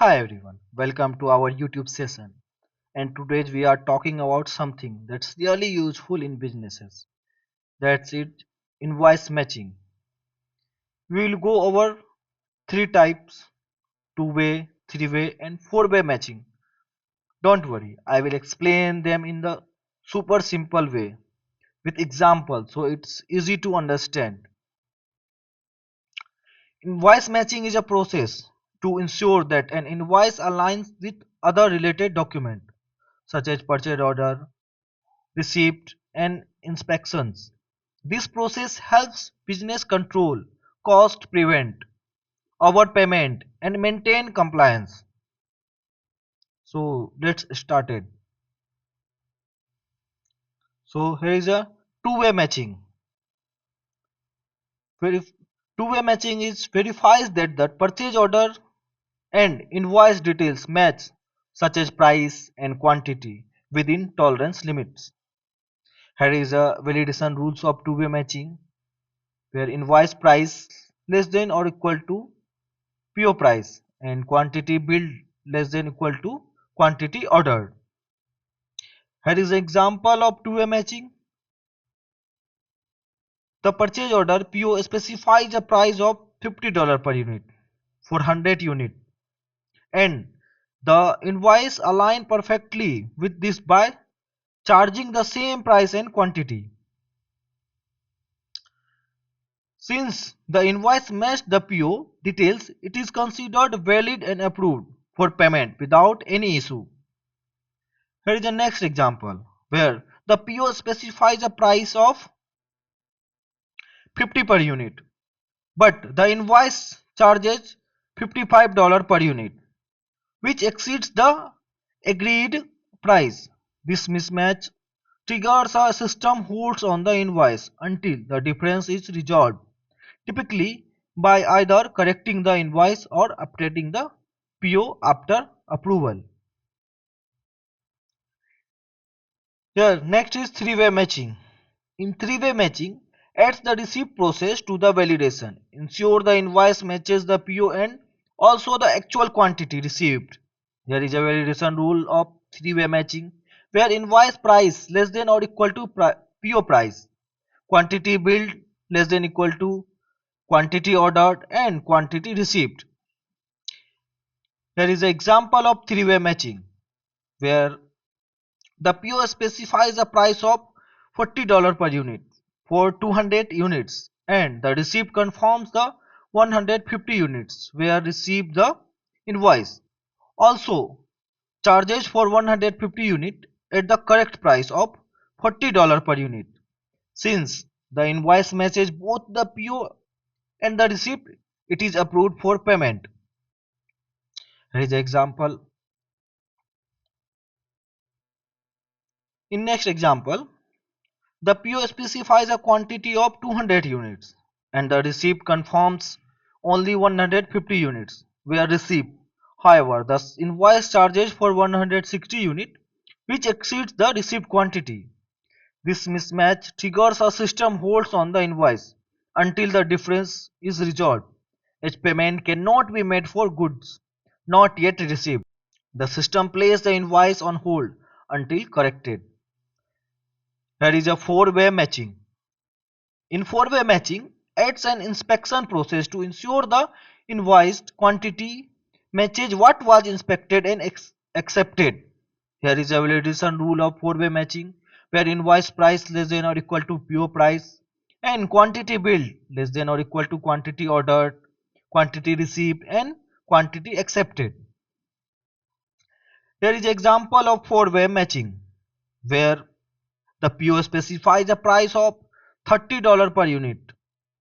Hi everyone, welcome to our YouTube session. And today we are talking about something that's really useful in businesses. That's it, invoice matching. We will go over three types: two-way, three-way, and four-way matching. Don't worry, I will explain them in the super simple way with examples so it's easy to understand. Invoice matching is a process to ensure that an invoice aligns with other related documents such as purchase order, receipt, and inspections. This process helps business control cost, prevent overpayment, and maintain compliance. So let's start it. So here is a two-way matching. Two-way matching is verifies that the purchase order and invoice details match, such as price and quantity, within tolerance limits. Here is a validation rules of two-way matching, where invoice price less than or equal to PO price and quantity billed less than equal to quantity ordered. Here is an example of two-way matching. The purchase order PO specifies a price of $50 per unit for 100 unit, and the invoice align perfectly with this by charging the same price and quantity. Since the invoice matched the PO details, it is considered valid and approved for payment without any issue. Here is the next example where the PO specifies a price of 50 per unit, but the invoice charges $55 per unit, which exceeds the agreed price. This mismatch triggers a system holds on the invoice until the difference is resolved, typically by either correcting the invoice or updating the PO after approval. Here, next is three-way matching. In three-way matching, adds the receipt process to the validation. Ensure the invoice matches the PO and also the actual quantity received. There is a validation rule of three-way matching where invoice price less than or equal to PO price, quantity billed less than equal to quantity ordered, and quantity received. Here is an example of three-way matching where the PO specifies a price of $40 per unit for 200 units, and the receipt confirms the 150 units where received the invoice. Also, charges for 150 unit at the correct price of $40 per unit. Since the invoice matches both the PO and the receipt, it is approved for payment. Here is the example. In next example, the PO specifies a quantity of 200 units and the receipt confirms only 150 units were received. However, the invoice charges for 160 units, which exceeds the received quantity. This mismatch triggers a system holds on the invoice until the difference is resolved, as payment cannot be made for goods not yet received. The system places the invoice on hold until corrected. Here is a four-way matching. In four-way matching, adds an inspection process to ensure the invoiced quantity matches what was inspected and accepted. Here is a validation rule of four-way matching where invoice price less than or equal to PO price and quantity billed less than or equal to quantity ordered, quantity received, and quantity accepted. Here is an example of four-way matching where the PO specifies a price of $30 per unit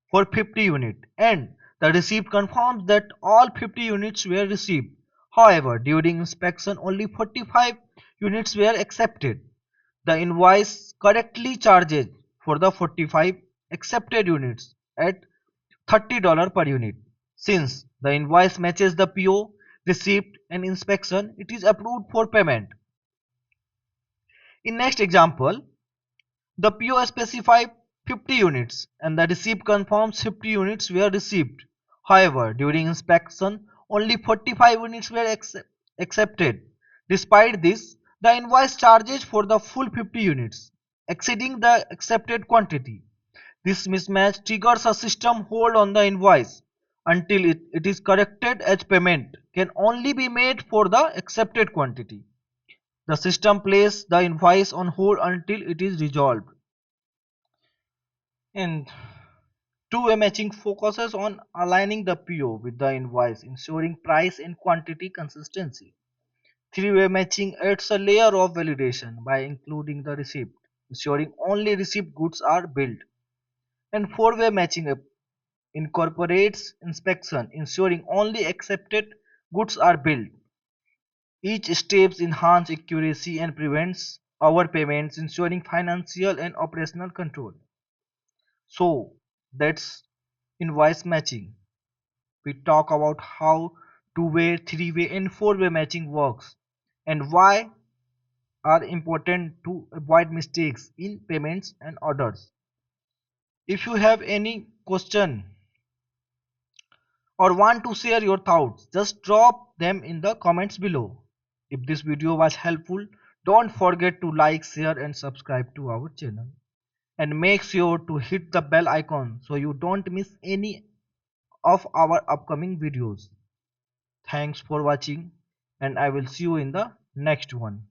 for 50 units, and the receipt confirms that all 50 units were received. However, during inspection only 45 units were accepted. The invoice correctly charges for the 45 accepted units at $30 per unit. Since the invoice matches the PO, receipt, and inspection, it is approved for payment. In next example, the PO specifies 50 units and the receipt confirms 50 units were received. However, during inspection, only 45 units were accepted. Despite this, the invoice charges for the full 50 units, exceeding the accepted quantity. This mismatch triggers a system hold on the invoice until it is corrected, as payment can only be made for the accepted quantity. The system places the invoice on hold until it is resolved. And two-way matching focuses on aligning the PO with the invoice, ensuring price and quantity consistency. Three-way matching adds a layer of validation by including the receipt, ensuring only received goods are billed. And four-way matching incorporates inspection, ensuring only accepted goods are billed. Each step enhances accuracy and prevents overpayments, ensuring financial and operational control. So that's invoice matching. We talk about how two-way, three-way, and four-way matching works and why are important to avoid mistakes in payments and orders. If you have any question or want to share your thoughts, just drop them in the comments below. If this video was helpful, don't forget to like, share and subscribe to our channel. And make sure to hit the bell icon so you don't miss any of our upcoming videos. Thanks for watching and I will see you in the next one.